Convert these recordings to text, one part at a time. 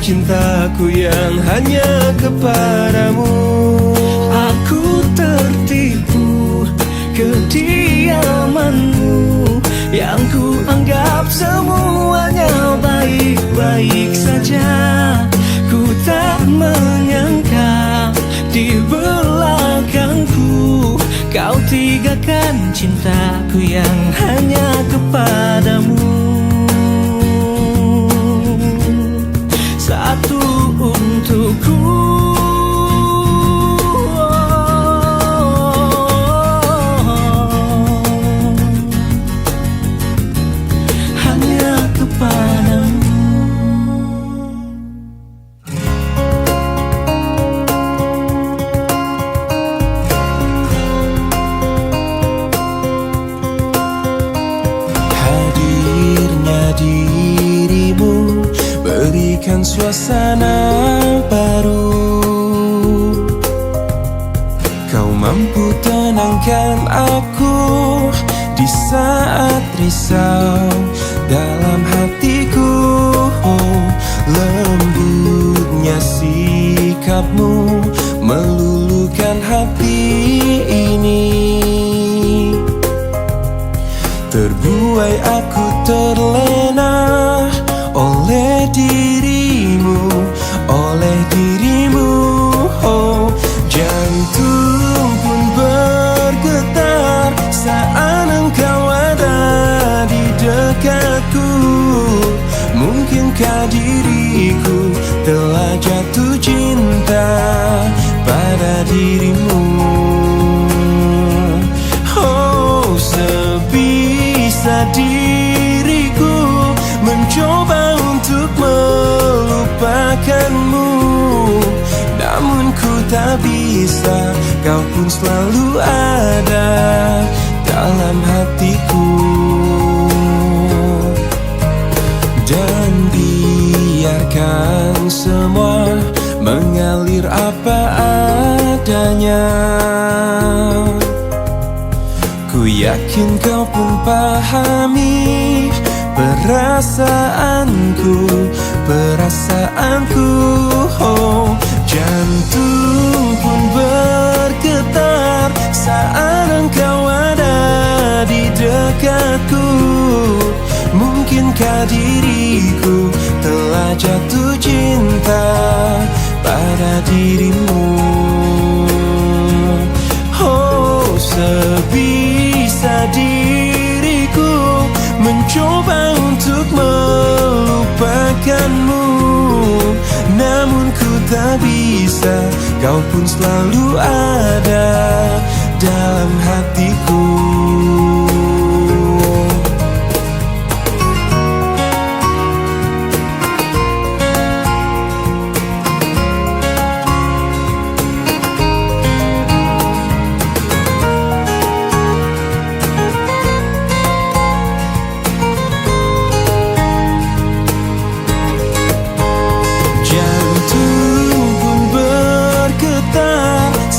cintaku yang hanya kepadamu. Aku tertipu kediamanmu yang ku anggap semuanya baik-baik saja. Ku tak menyangka di belakangku kau tinggalkan cintaku yang hanya kepadamu. Satu untukku, hanya kepadamu. Hadirnya dirimu berikan suasana baru. Kau mampu tenangkan aku di saat risau dalam hatiku. Lembutnya sikapmu meluluhkan hati ini. Terbuai aku terlena oleh dirimu, oleh dirimu. Oh, jantung pun bergetar saat engkau ada di dekatku. Mungkinkah diriku telah jatuh cinta pada dirimu? Oh, sebisa diriku mencoba untuk melupakanmu, namun ku tak bisa. Kau pun selalu ada dalam hatiku. Dan biarkan semua mengalir apa adanya. Ku yakin kau pun pahami perasaanku, perasaanku. Oh, jantung pun bergetar saat engkau ada di dekatku. Mungkinkah diriku telah jatuh cinta pada dirimu? Oh, sebisa diriku mencoba untuk melupakanmu, namun ku tak bisa. Kau pun selalu ada dalam hatiku.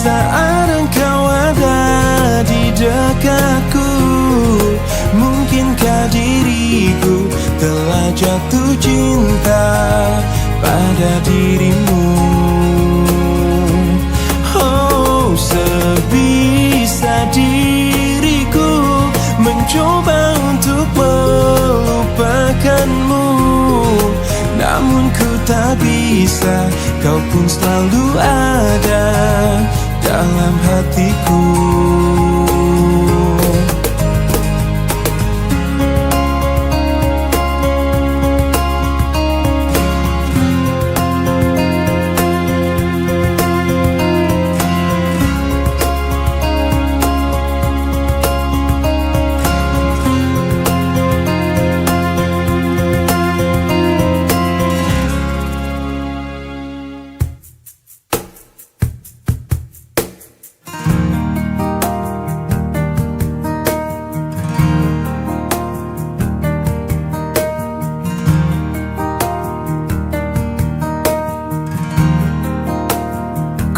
Saat engkau ada di dekatku, mungkinkah diriku telah jatuh cinta pada dirimu? Oh, sebisa diriku mencoba untuk melupakanmu, namun ku tak bisa. Kau pun selalu ada dalam hatiku.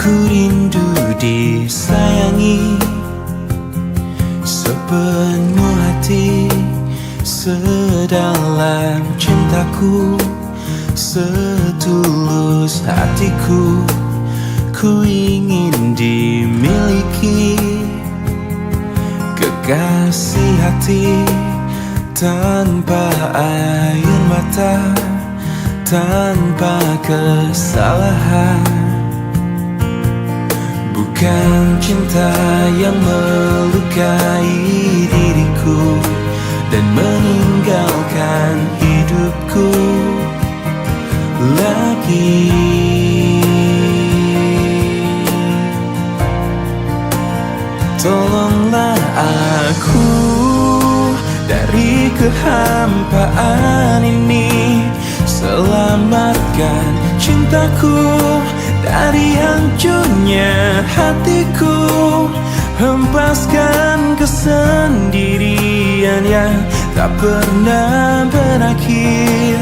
Ku rindu disayangi sepenuh hati, sedalam cintaku setulus hatiku, ku ingin dimiliki kekasih hati tanpa air mata, tanpa kesalahan. Bukan cinta yang melukai diriku dan meninggalkan hidupku lagi. Tolonglah aku dari kehampaan ini, selamatkan cintaku dari hancurnya hatiku, hempaskan kesendirian yang tak pernah berakhir.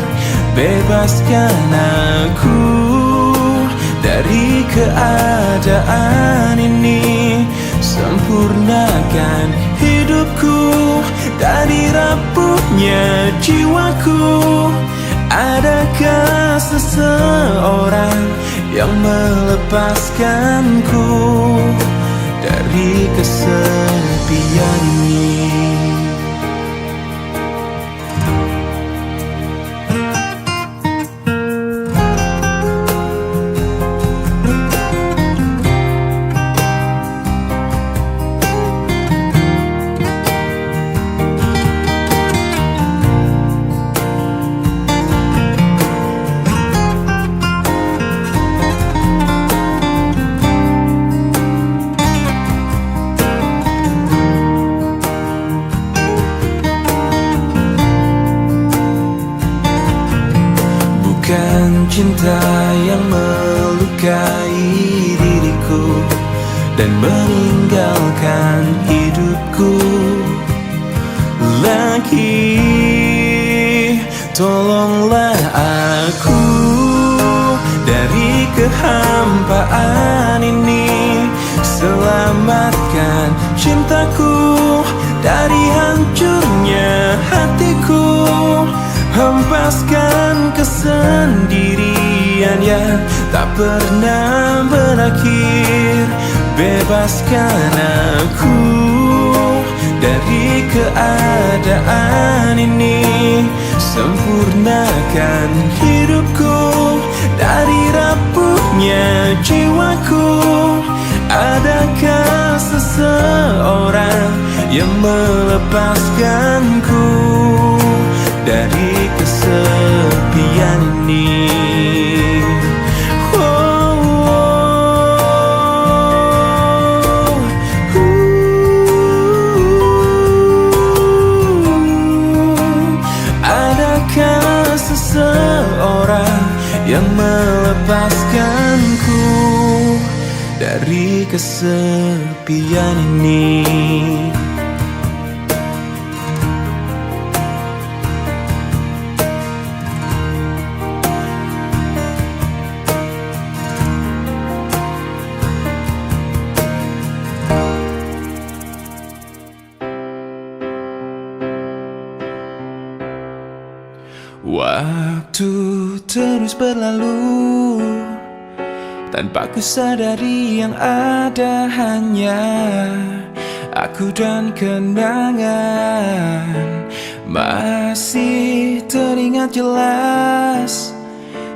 Bebaskan aku dari keadaan ini, sempurnakan hidupku dari rapuhnya jiwaku. Adakah seseorang yang melepaskanku dari kesepian ini? Bukan cinta yang melukai diriku dan meninggalkan hidupku lagi. Tolonglah aku dari kehampaan ini, selamatkan cintaku dari hancurnya hatiku, hempaskan kesendirian yang tak pernah berakhir. Bebaskan aku dari keadaan ini, sempurnakan hidupku dari rapuhnya jiwaku. Adakah seseorang yang melepaskanku dari kesepian ini? Adakah seseorang yang melepaskanku dari kesepian ini? Waktu terus berlalu tanpa ku sadari yang ada hanya aku dan kenangan. Masih teringat jelas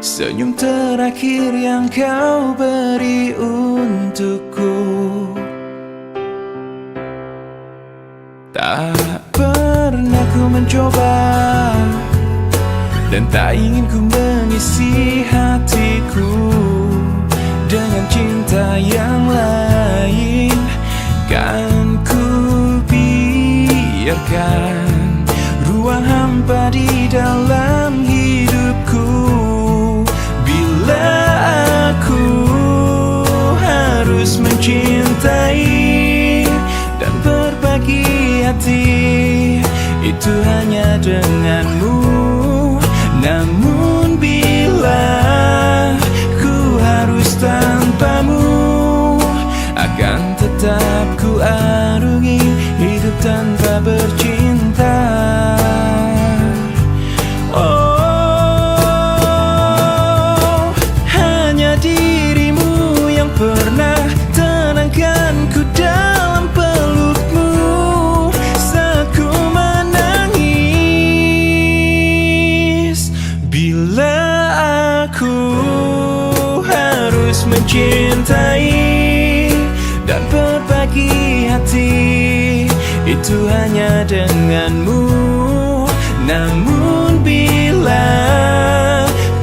senyum terakhir yang kau beri untukku. Tak pernah ku mencoba dan tak ingin ku mengisi hatiku dengan cinta yang lain. Kan ku biarkan ruang hampa di dalam hidupku. Bila aku harus mencintai dan berbagi hati, itu hanya denganmu. Namun bila ku harus tanpamu, akan tetap ku arungi hidup tanpa bercinta. Oh, harus mencintai dan berbagi hati itu hanya denganmu. Namun bila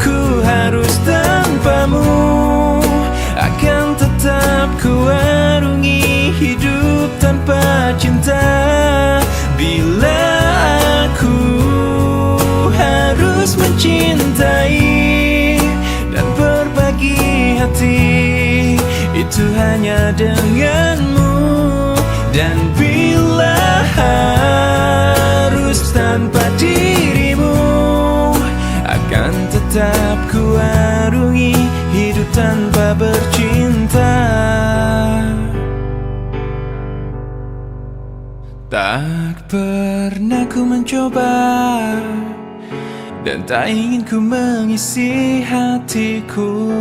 ku harus tanpamu, akan tetap ku arungi hidup tanpa cinta. Bila aku harus mencintai dan berbagi hati itu hanya denganmu. Dan bila harus tanpa dirimu, akan tetap ku arungi hidup tanpa bercinta. Tak pernah ku mencoba dan tak ingin ku mengisi hatiku.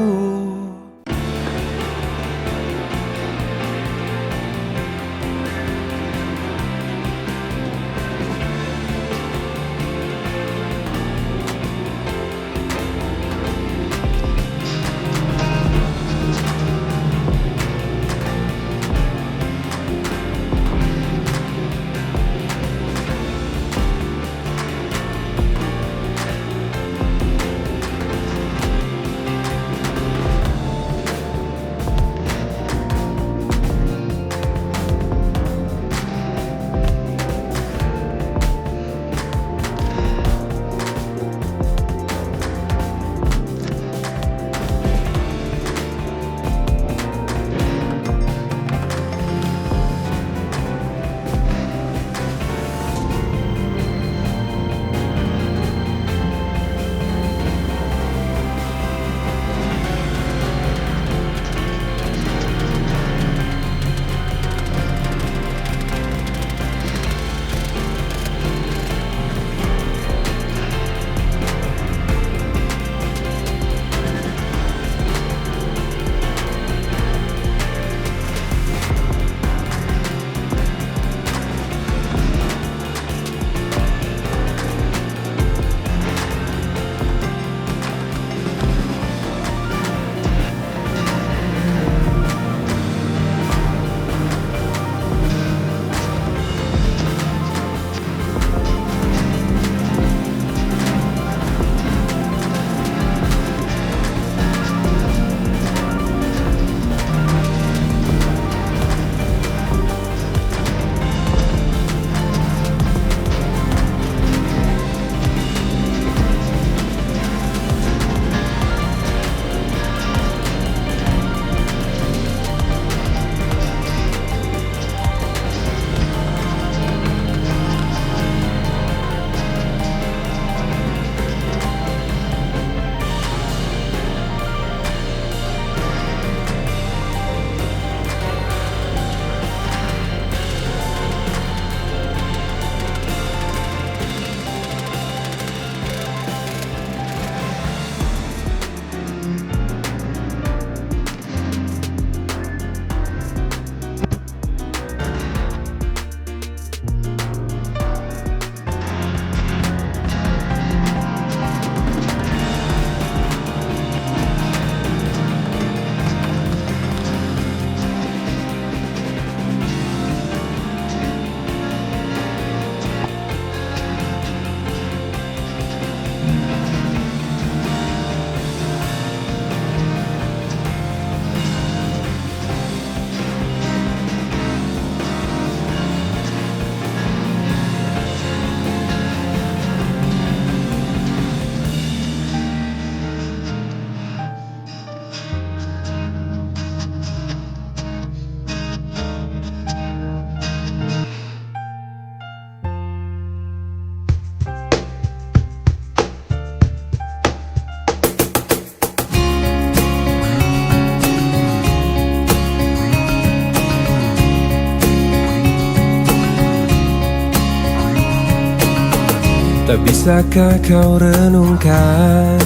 Tak bisakah kau renungkan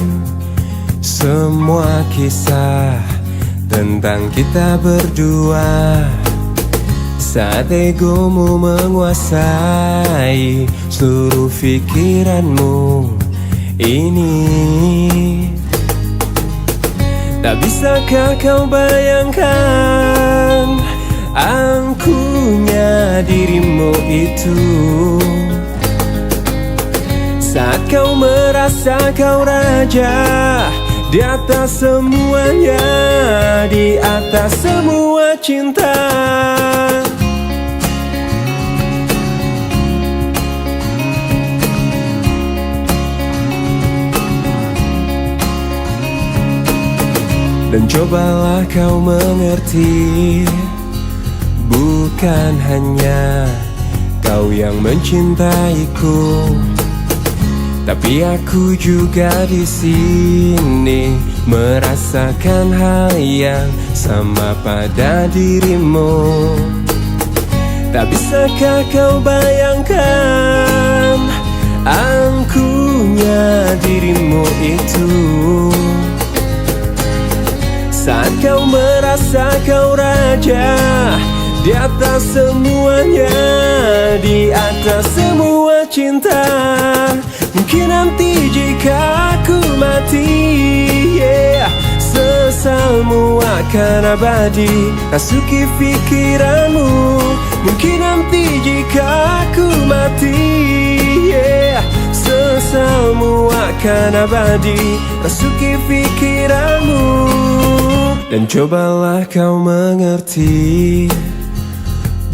semua kisah tentang kita berdua saat egomu menguasai seluruh pikiranmu ini. Tak bisakah kau bayangkan angkuhnya dirimu itu, saat kau merasa kau raja di atas semuanya, di atas semua cinta. Dan cobalah kau mengerti, bukan hanya kau yang mencintaiku, tapi aku juga di sini merasakan hal yang sama pada dirimu. Tak bisakah kau bayangkan angkuhnya dirimu itu, saat kau merasa kau raja di atas semuanya, di atas semua cinta. Mungkin nanti jika aku mati, sesalmu akan abadi rasuki pikiranmu. Mungkin nanti jika aku mati, sesalmu akan abadi rasuki pikiranmu. Dan cobalah kau mengerti,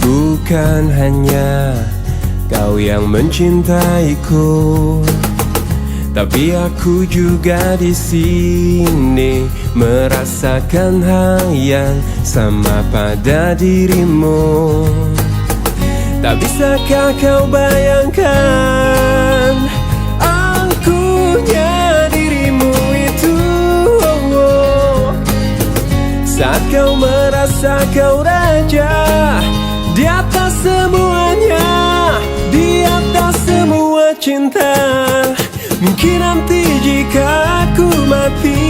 bukan hanya kau yang mencintaiku, tapi aku juga di sini merasakan hal yang sama pada dirimu. Tak bisakah kau bayangkan angkuhnya dirimu itu, saat kau merasa kau raja di atas semuanya, di atas semua cinta. Mungkin nanti jika aku mati,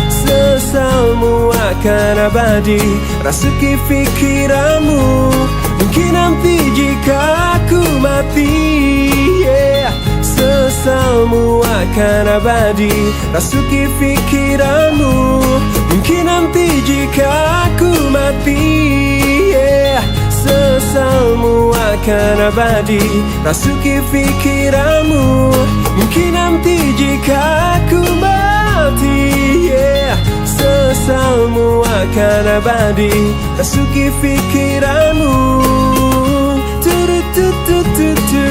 sesalmu akan abadi rasuki pikiranmu. Mungkin nanti jika aku mati, sesalmu akan abadi rasuki pikiranmu. Mungkin nanti jika aku mati, sesalmu akan abadi rasuki pikiranmu. Mungkin nanti jika aku mati, sesalmu akan abadi rasuki pikiranmu. Turututututu,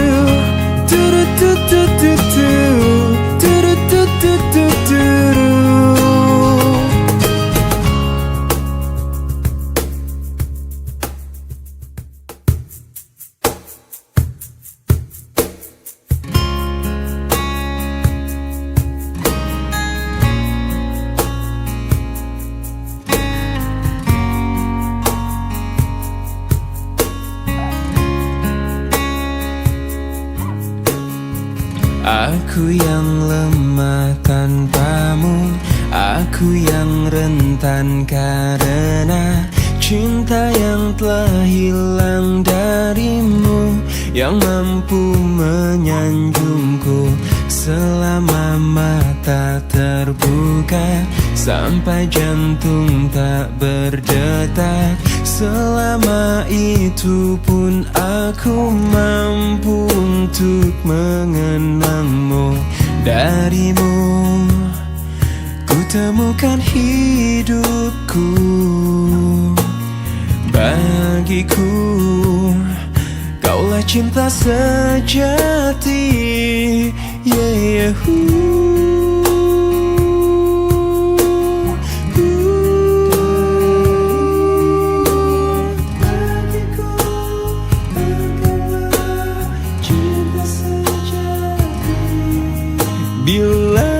turututututu, turututututu. Aku yang lemah tanpamu, aku yang rentan karena cinta yang telah hilang darimu, yang mampu menyanjungku selama mata terbuka, sampai jantung tak berdetak. Selama itu pun aku mampu untuk mengenangmu. Darimu ku temukan hidupku. Bagiku kaulah cinta sejati. Bila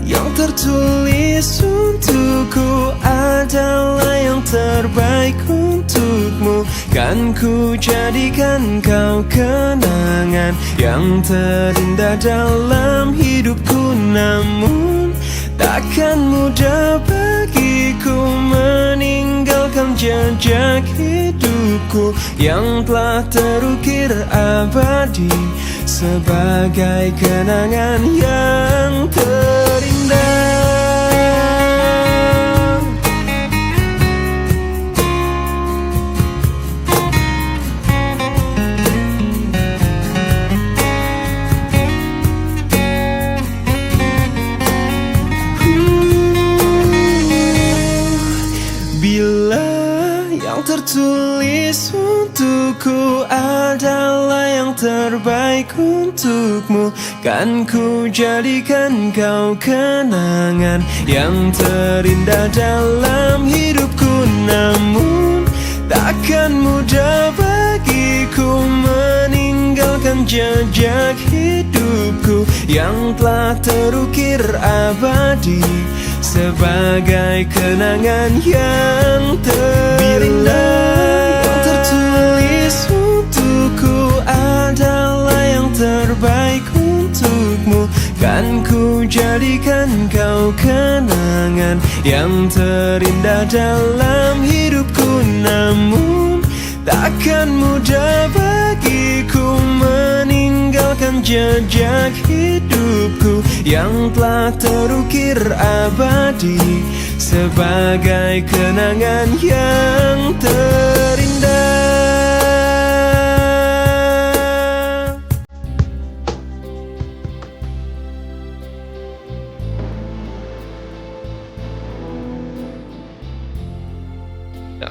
yang tertulis untukku adalah yang terbaik untukmu, kan ku jadikan kau kenangan yang terindah dalam hidupku. Namun takkan mudah bagiku meninggalkan jejak hidupku yang telah terukir abadi sebagai kenangan yang terindah. tertulis untukku adalah yang terbaik untukmu. Kan ku jadikan kau kenangan yang terindah dalam hidupku. Namun takkan mudah bagiku meninggalkan jejak hidupku yang telah terukir abadi sebagai kenangan yang terindah. Yang tertulis untukku adalah yang terbaik untukmu. Kan ku jadikan kau kenangan yang terindah dalam hidupku. Namun takkan mudah bagiku meninggalkan jejak hidupku yang telah terukir abadi sebagai kenangan yang terindah. Ya.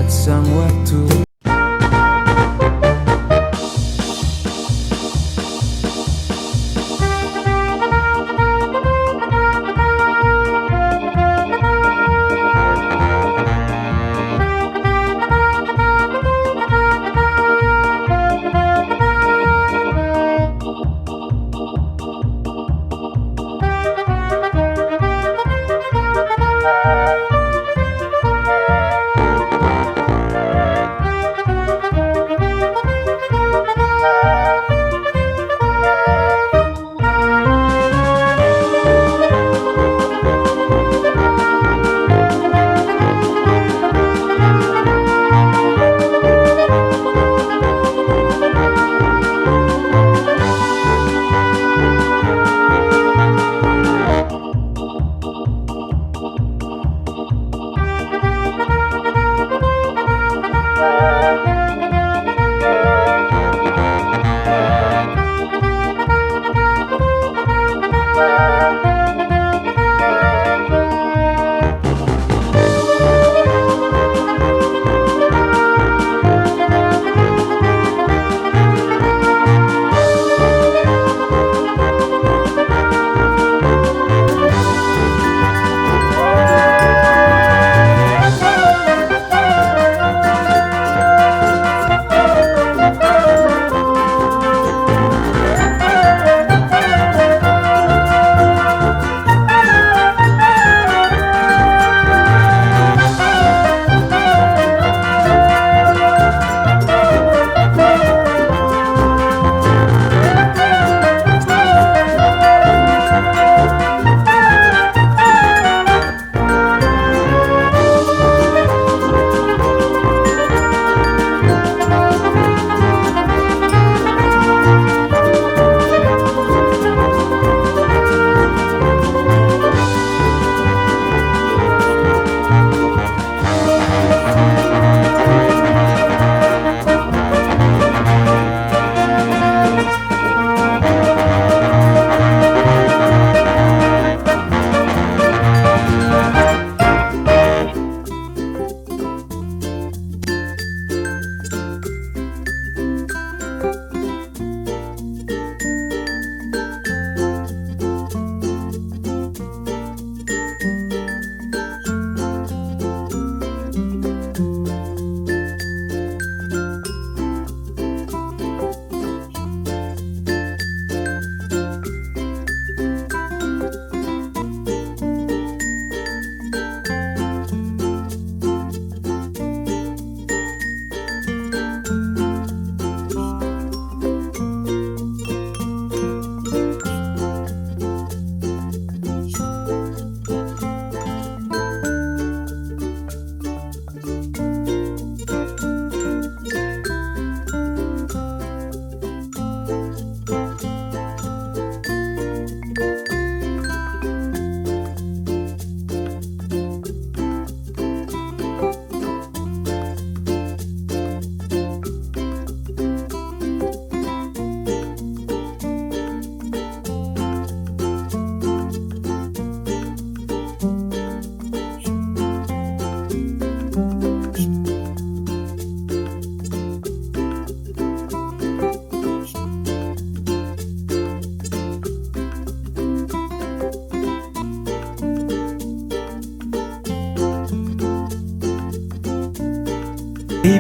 buat sang waktu.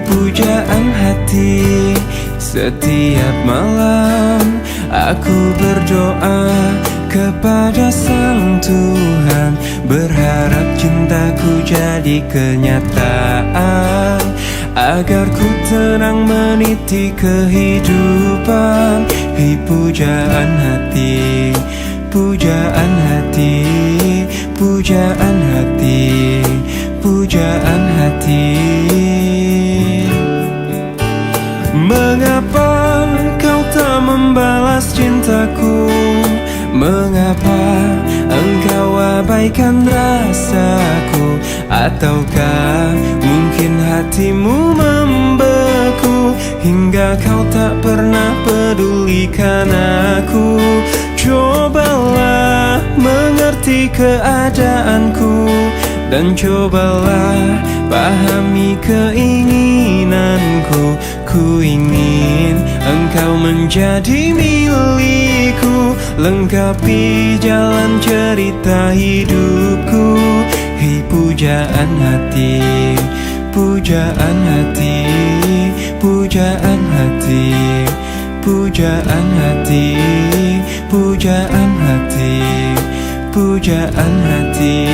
Pujaan hati setiap malam aku berdoa kepada Sang Tuhan, berharap cintaku jadi kenyataan, agar ku tenang meniti kehidupan. Hei pujaan hati, pujaan hati, pujaan hati, pujaan hati. Mengapa kau tak membalas cintaku? Mengapa engkau abaikan rasaku? Ataukah mungkin hatimu membeku hingga kau tak pernah pedulikan aku? Cobalah mengerti keadaanku dan cobalah pahami keinginanku. Ku ingin engkau menjadi milikku, lengkapi jalan cerita hidupku. Hei pujaan hati, pujaan hati, pujaan hati, pujaan hati, pujaan hati, pujaan hati.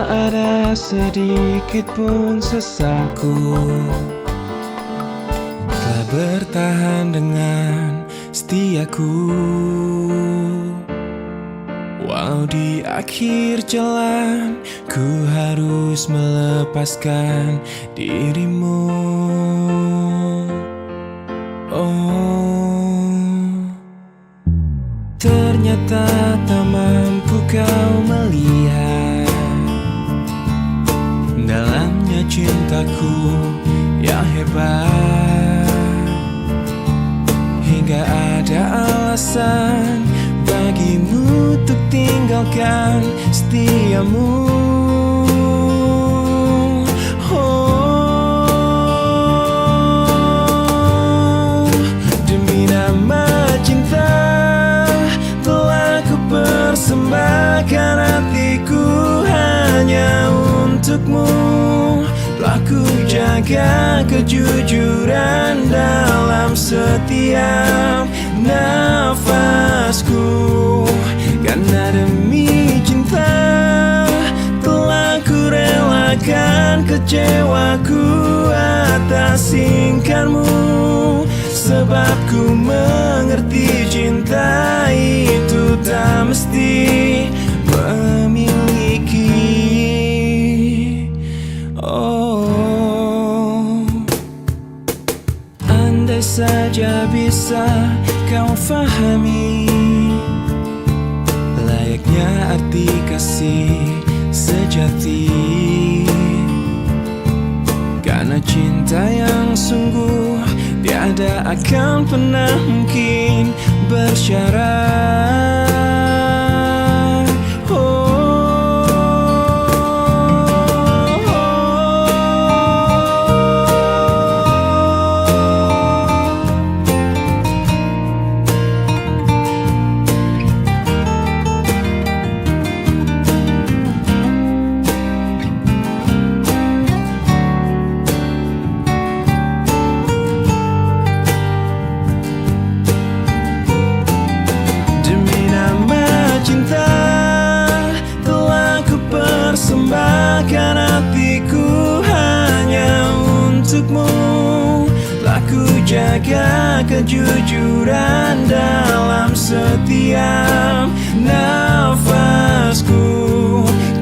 ada sedikit pun sesalku telah bertahan dengan setiaku. Walau di akhir jalan ku harus melepaskan dirimu. Oh, ternyata tak mampu kau melihat dalamnya cintaku yang hebat, hingga ada alasan bagimu untuk tinggalkan setiamu. Oh, demi nama cinta telah ku persembahkan hatiku hanya untukmu. Telah ku jaga kejujuran dalam setiap nafasku, karena demi cinta telah ku relakan kecewaku atas singkarmu. Sebab ku mengerti cinta itu tak mesti memiliki. Oh, andai saja bisa kau fahami layaknya arti kasih sejati, karena cinta yang sungguh tiada akan pernah mungkin bersyarat. Persembahkan hatiku hanya untukmu. Telah ku jaga kejujuran dalam setiap nafasku,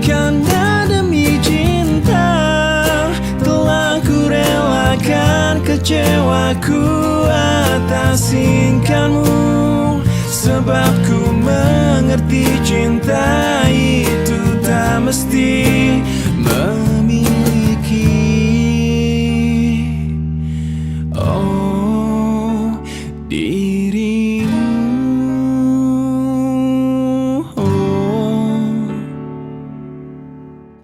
karena demi cinta telah ku relakan kecewaku atas singkarmu. Sebab ku mengerti cinta itu tak mesti memiliki. Oh, dirimu. Oh,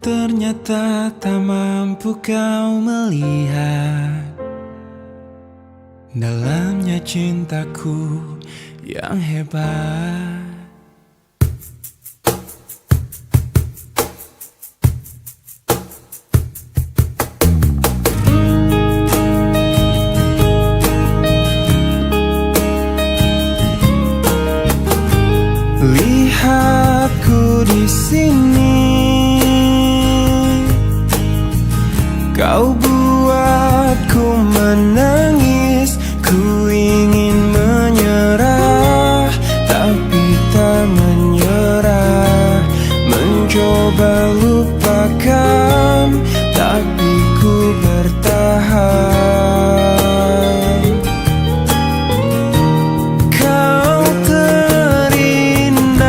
ternyata tak mampu kau melihat dalamnya cintaku yang hebat. Lihatku di sini, kau buatku menangis. Ku ingin menyerah, tapi tak menyerah. Mencoba lupakan, tapi ku bertahan. Kau terindah,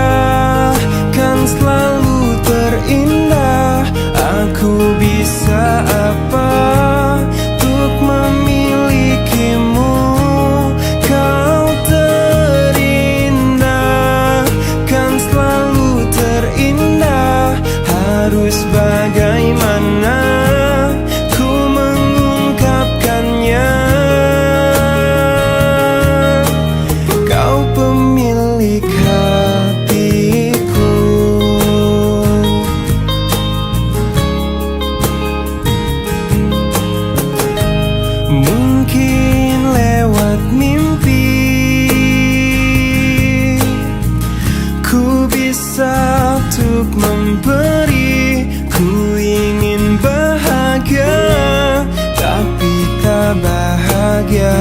kan selalu terindah. Aku bisa apa untuk memilikimu? Kau terindah, kan selalu terindah. Harus bagaimana ku mengungkapkannya? Kau pemilik hatiku. Mungkin lewat mimpi ku bisa untuk memberi. Ku ingin bahagia, tapi tak bahagia.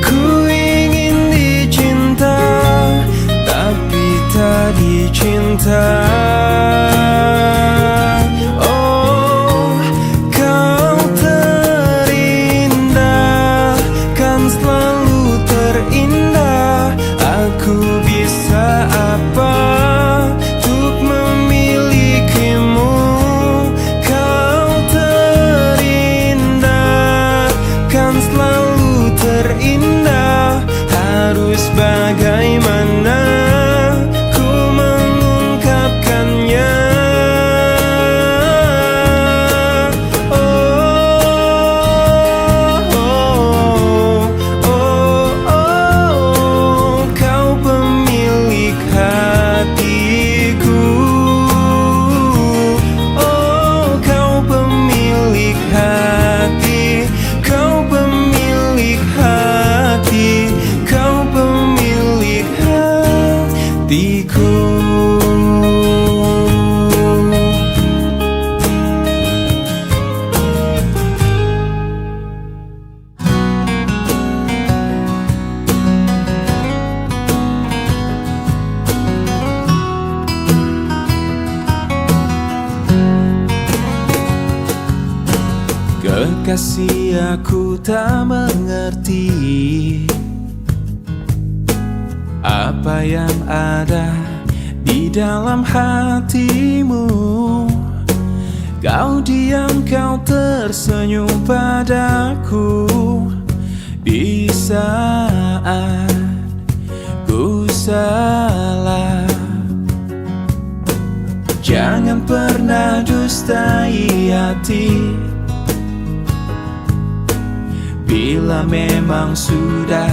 Ku ingin dicintai terindah. Harus bagaimana ku mengungkapkannya. Kau pemilik hatiku. Kau pemilik hati. Kau pemilik hati. Kau pemilik hatiku. Kekasih, aku tak mengerti apa yang ada di dalam hatimu. Kau diam, kau tersenyum padaku di saat ku salah. Jangan pernah dustai hati. Bila memang sudah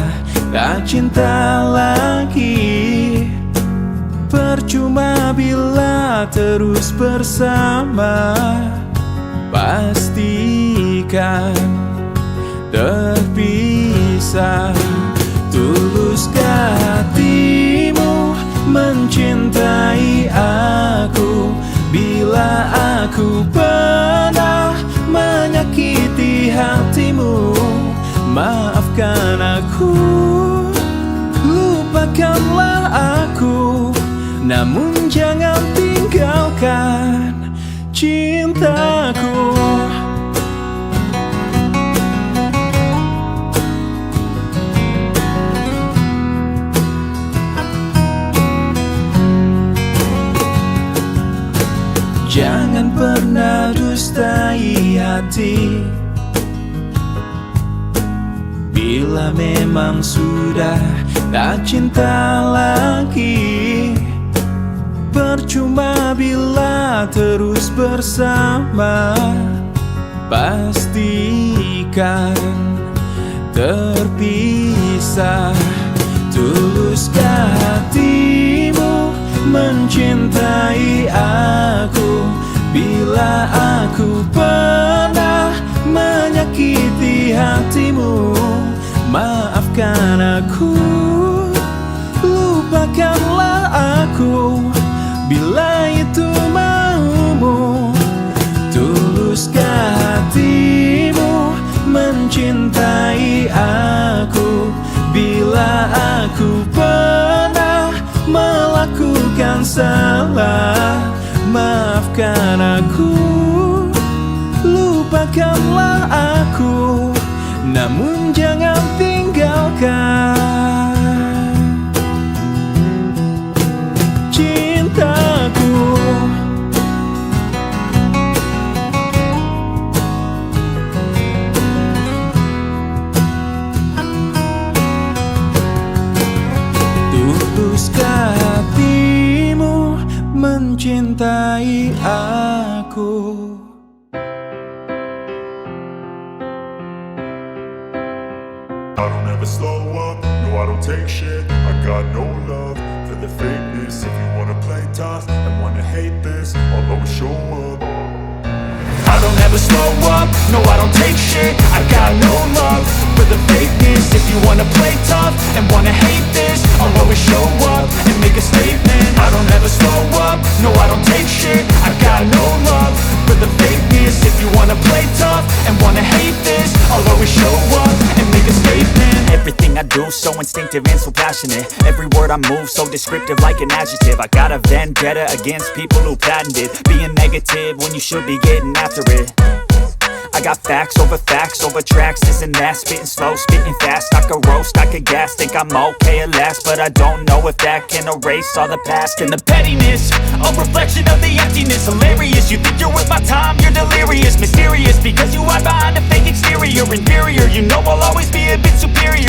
tak cinta lagi, percuma bila terus bersama. Pastikan terpisah. Tuluskah hatimu mencintai aku? Bila aku pernah menyakiti hatimu, maafkan aku, lupakanlah aku, namun jangan tinggalkan cintaku. Jangan pernah dustai hati. Bila memang sudah tak cinta lagi, percuma bila terus bersama. Pastikan terpisah. Tuluskah hatimu mencintai aku? Bila aku pernah menyakiti hatimu, maafkan aku, lupakanlah aku, bila itu maumu. Tuluskah hatimu mencintai aku? Bila aku pernah melakukan salah, maafkan aku, lupakanlah aku, namun jangan tinggalkan cintaku. Tuluskah hatimu mencintai aku? I don't ever slow up, no I don't take shit. I got no love for the fakeness. If you wanna play tough and wanna hate this, I'll always show up. I don't ever slow up, no I don't take shit. I got no love for the fakeness. If you wanna play tough and wanna hate this, I'll always show up and make a statement. I don't ever slow up, no I don't take shit. I got no love for the fakeness. If you wanna play tough and wanna hate this, I'll always show up and make a statement. Everything I do so instinctive and so passionate. Every word I move so descriptive like an adjective. I got a vendetta against people who patented being negative when you should be getting after it. I got facts over tracks, this and that. Spitting slow, spitting fast, I could roast, I could gas. Think I'm okay at last, but I don't know if that can erase all the past. And the pettiness, a reflection of the emptiness. Hilarious, you think you're worth my time, you're delirious. Mysterious, because you hide behind a fake exterior. Inferior, you know I'll always be a bit superior.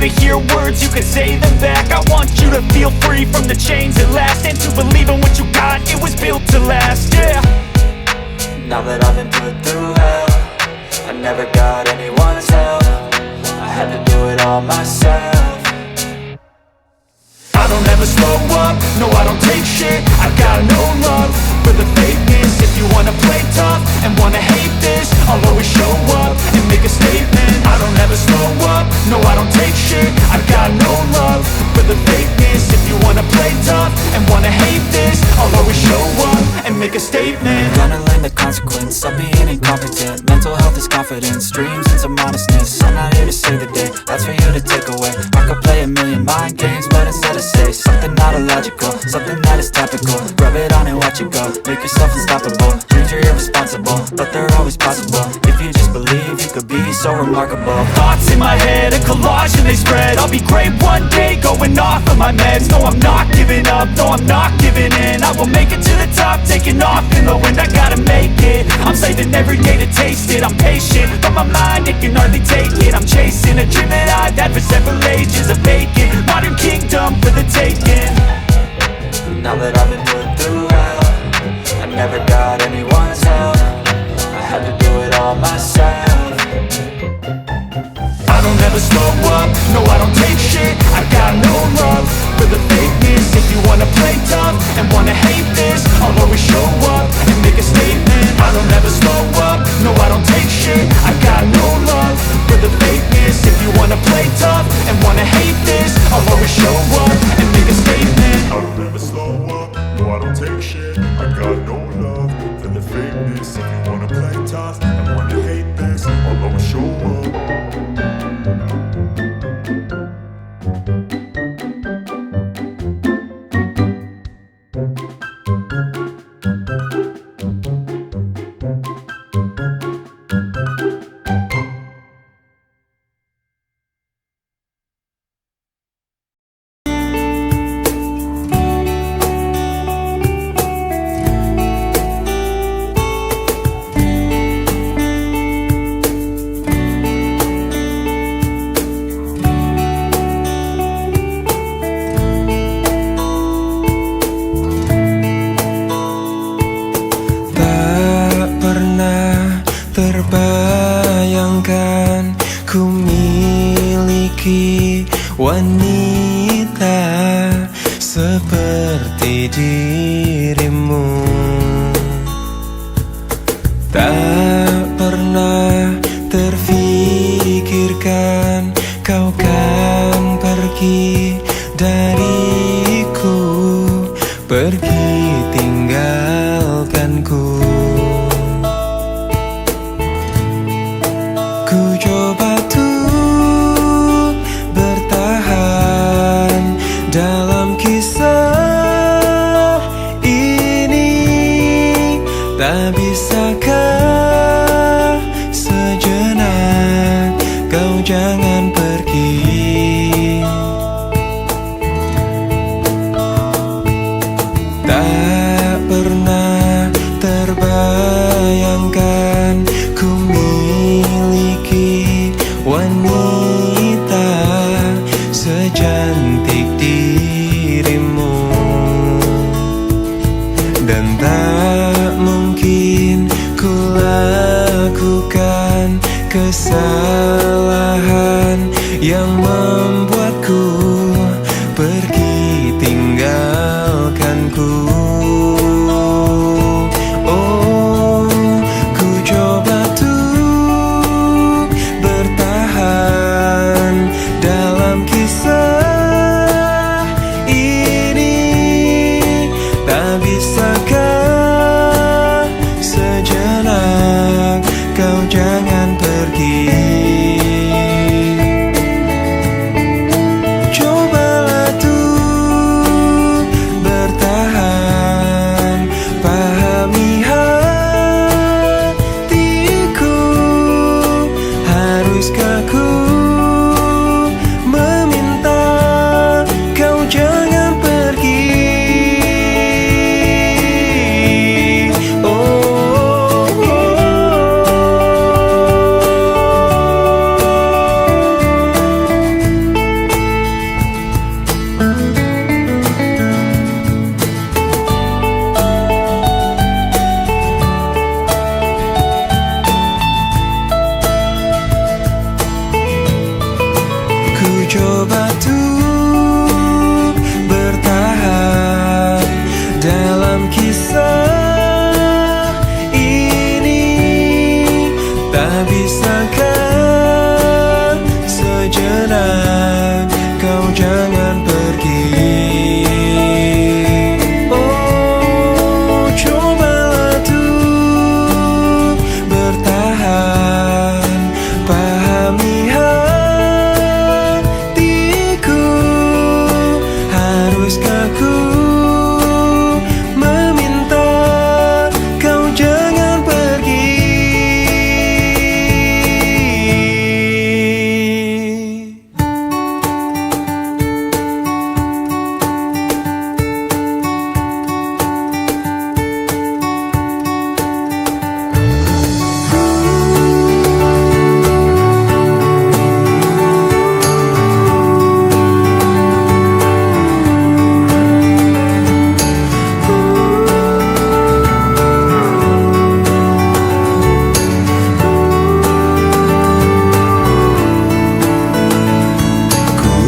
to hear words, you can say them back. I want you to feel free from the chains at last, and to believe in what you got, it was built to last, yeah. Now that I've been put through hell, I never got anyone's help. I had to do it all myself. I don't ever slow up, no I don't take shit. I got no love for the fakeness. If you wanna play tough and wanna hate this, I'll always show up and make a statement. I don't ever slow up, no I don't take shit. I got no love for the fakeness. If you wanna play tough and wanna hate this, I'll always show up and make a statement. Gonna learn the consequence of being incompetent. Mental health is confidence, dreams and some honestness. I'm not here to save the day, that's for you to take away. I could play a million mind games, but instead of say something not illogical, something that is topical. Rub it on and watch it go, make yourself unstoppable. Dreams are irresponsible, but they're always possible. If you just believe, you could be so remarkable. Thoughts in my head, a collage and they spread. I'll be great one day, going off of my meds. No, I'm not giving up, no, I'm not giving in. I will make it to the top, taking off in the wind. I gotta make it, I'm saving every day to taste it. I'm patient, but my mind, it can hardly take it. I'm chasing a dream that I've had for several ages. A vacant, modern kingdom for the taking. Now that I've been put through hell, I never got anyone's help. I had to do it all myself. I don't ever slow up, no I don't take shit. I got no love for the fakeness. If you wanna play tough and wanna hate this, I'll always show up and make a statement. I don't ever slow up, no I don't take shit. I got no love for the fakeness. If you wanna play tough and wanna hate this, I'll always show up and make a statement. I don't ever slow up, no I don't take shit. I got no love for the fakeness. If you wanna play tough and wanna hate this, I'll always show up. Terbayangkan ku miliki wanita seperti dirimu. Tak pernah terfikirkan kau kan pergi dariku, pergi tinggalkanku. Ku coba tuh bertahan dalam kisah ini. Tak bisakah sejenak kau jangan pergi. Tak pernah terbayangkan ku miliki wanita secantik dirimu. Dan tak mungkin ku lakukan kesalahan yang membuatku pergi tinggalkanku. Oh, ku coba tuh bertahan dalam kisah ini. Tak bisakah sejenak kau jangan pergi. Cobalah tuh bertahan, pahami hatiku. Haruskah ku meminta kau jangan pergi? Oh, bisakah sejenak kau jangan pergi. Oh, cobalah tuh bertahan, pahami hatiku. Haruskah ku meminta kau jangan pergi.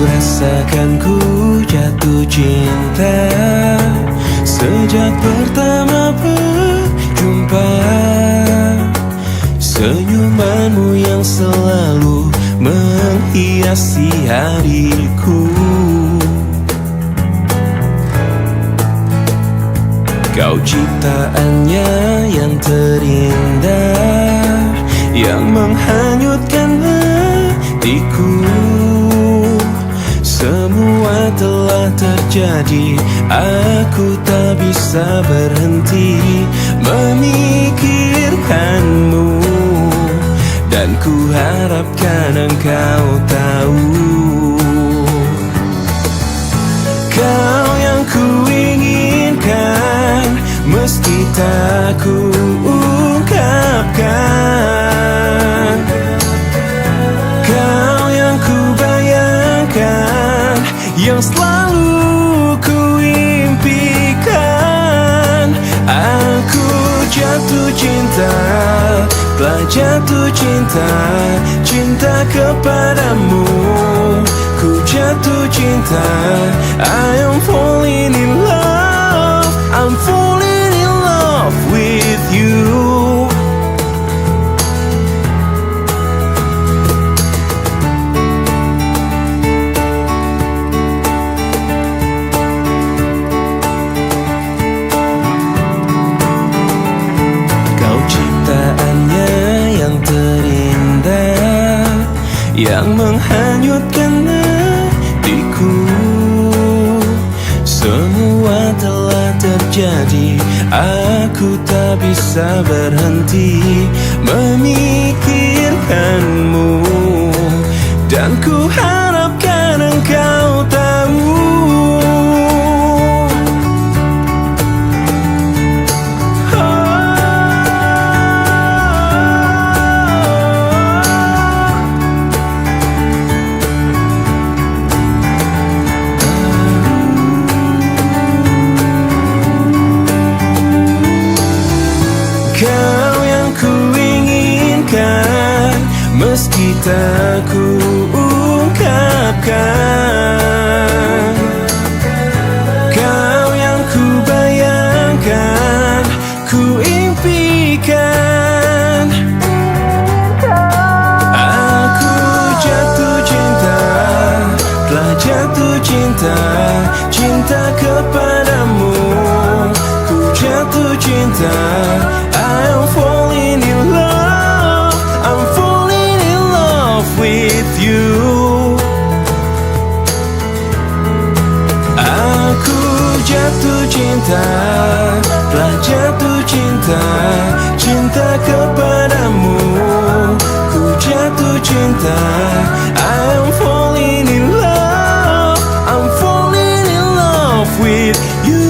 Rasakan ku jatuh cinta sejak pertama berjumpa. Senyumanmu yang selalu menghiasi hariku. Kau ciptaannya yang terindah, yang menghanyutkan hatiku. Semua telah terjadi, aku tak bisa berhenti memikirkanmu. Dan ku harapkan engkau tahu, kau yang ku inginkan, meski tak ku ungkapkan. Kau yang ku bayangkan, yang selalu ku impikan. Aku jatuh cinta, telah jatuh cinta, cinta kepadamu. Ku jatuh cinta, I am falling in love, I'm falling in love with you. Yang menghanyutkan hatiku. Semua telah terjadi, aku tak bisa berhenti memikirkanmu. Dan ku harapkan engkau tahu, kau yang ku inginkan, meski tak ku ungkapkan. Kau yang ku bayangkan, ku impikan. Aku jatuh cinta, telah jatuh cinta, cinta kepadamu. Ku jatuh cinta, I'm falling in love, I'm falling in love with you. Aku jatuh cinta, telah jatuh cinta, cinta kepadamu. Ku jatuh cinta, I'm falling in love, I'm falling in love with you.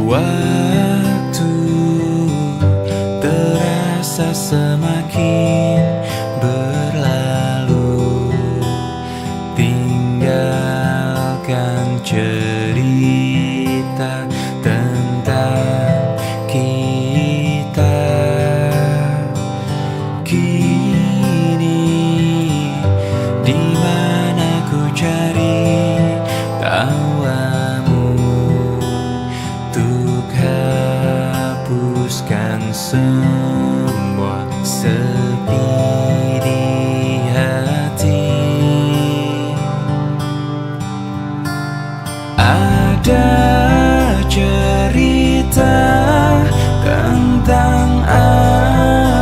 Waktu terasa semakin berlalu, tinggalkan cerita tentang kita. Kini di mana ku cari tawamu untuk hapuskan semua sepi di hati. Ada cerita tentang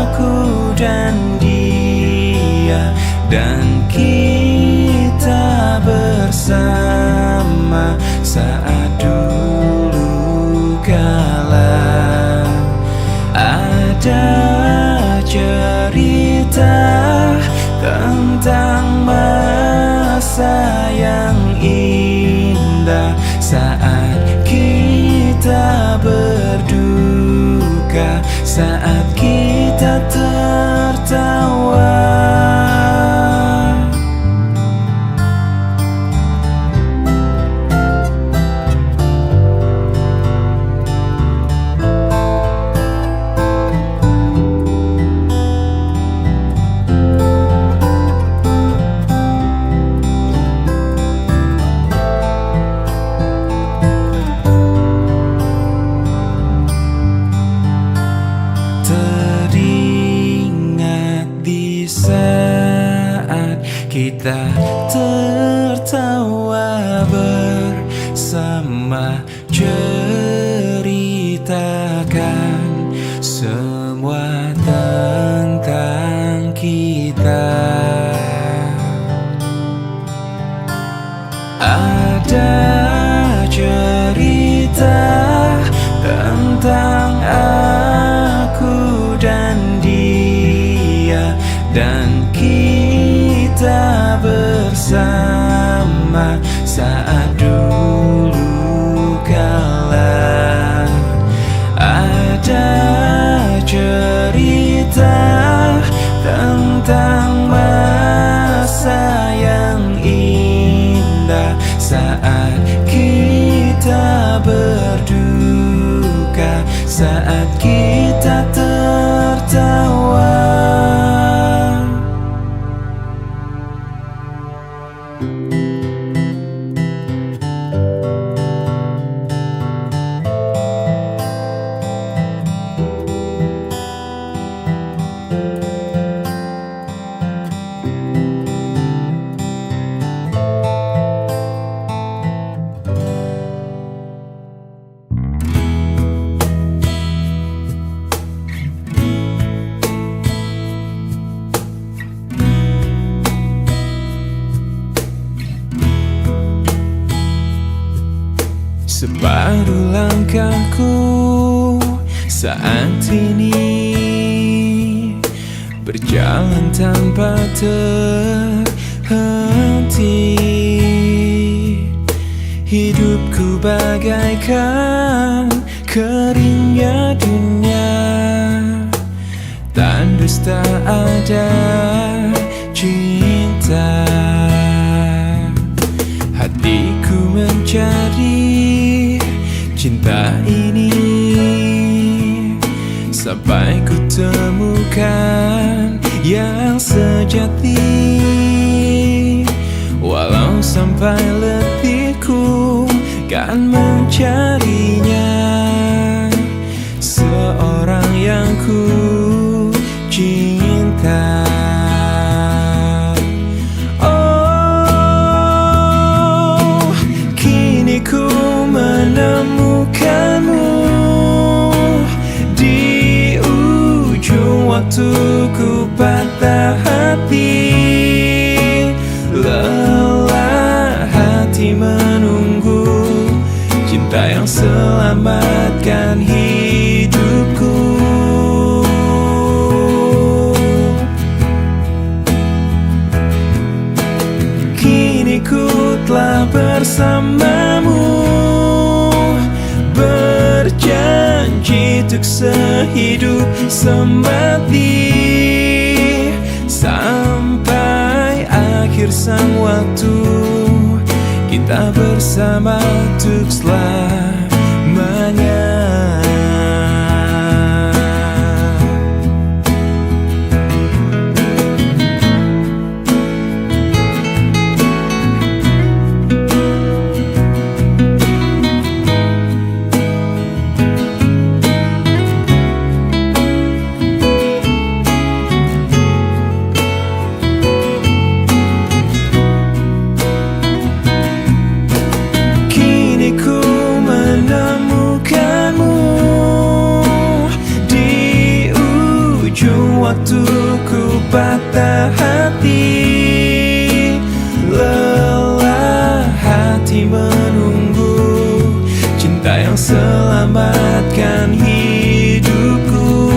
aku dan dia, dan kita bersama saat dulu kala. Ada cerita tentang masa yang indah saat kita berduka, saat kita tertawa. Teringat di saat kita tertawa bersama, ceritakan semua tentang kita. Ada cerita tentang aku dan dia, dan kita bersama saat dulu kala. Ada cerita tentang masa yang indah saat kita berduka, saat kita tertawa. Separuh langkahku saat ini berjalan tanpa terhenti. Hidupku bagaikan keringnya dunia, tandus tak ada cinta. Hatiku mencari cinta ini sampai ku temukan yang sejati. Walau sampai letihku kan mencarinya, seorang yang ku cinta. Oh, kini ku menemukanmu di ujung waktu ku patah hati. Lelah hati menunggu cinta yang selamatkan hidupku. Kini ku telah bersamamu, berjalan untuk sehidup semati, sampai akhir sang waktu kita bersama untuk selamanya. Waktu ku patah hati, lelah hati menunggu cinta yang selamatkan hidupku.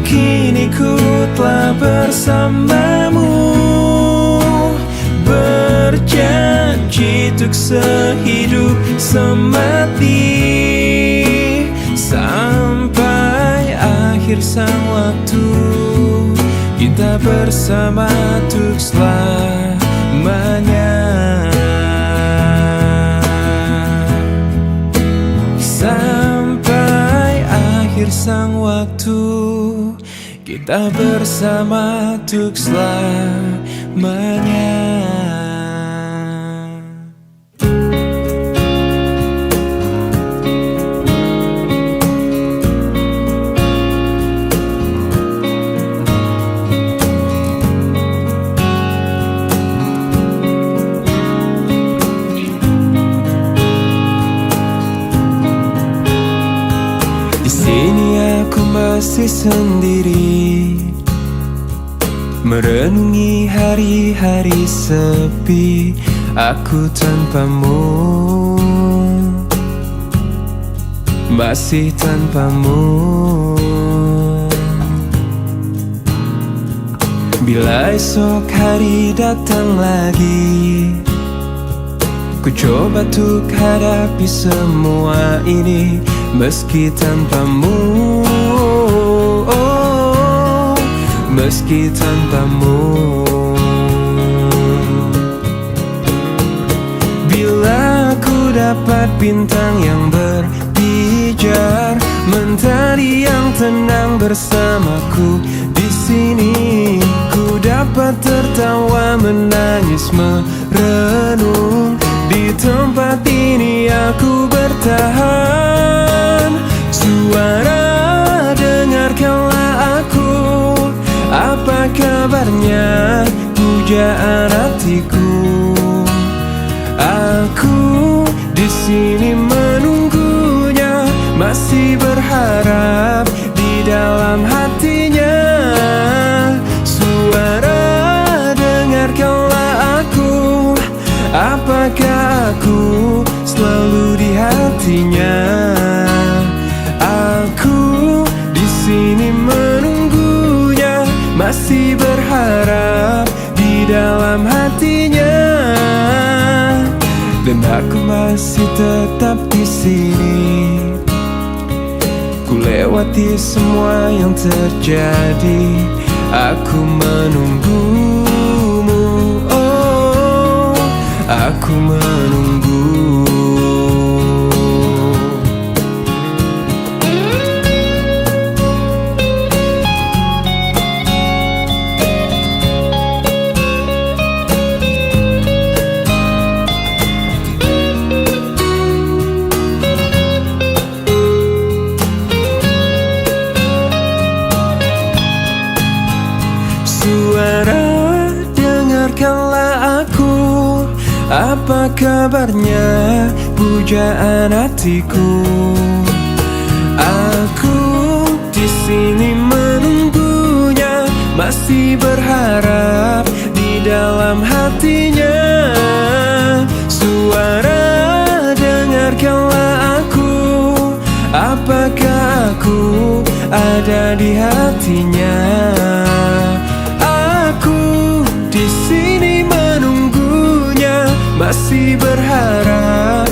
Kini ku telah bersamamu, berjanji untuk sehidup semati, sampai akhir sang waktu kita bersama untuk selamanya. Sampai akhir sang waktu kita bersama untuk selamanya. Masih sendiri merenungi hari-hari sepi aku tanpamu, masih tanpamu. Bila esok hari datang lagi, ku coba untuk hadapi semua ini meski tanpamu, meski tanpamu. Bila ku dapat bintang yang berpijar, mentari yang tenang bersamaku di sini, ku dapat tertawa, menangis, merenung. Di tempat ini aku bertahan. Suara, dengarkanlah aku. Apa kabarnya, pujaan hatiku? Aku di sini menunggunya, masih berharap di dalam hatinya. Suara, dengarkanlah aku. Apakah aku selalu di hatinya? Aku di sini menunggunya, masih berharap di dalam hatinya. Dan aku masih tetap di sini. Ku lewati semua yang terjadi, aku menunggumu. Oh, aku menunggu. Suara, dengarkanlah aku. Apa kabarnya, pujaan hatiku? Aku di sini menunggunya, masih berharap di dalam hatinya. Suara, dengarkanlah aku. Apakah aku ada di hatinya? Aku di sini menunggunya, masih berharap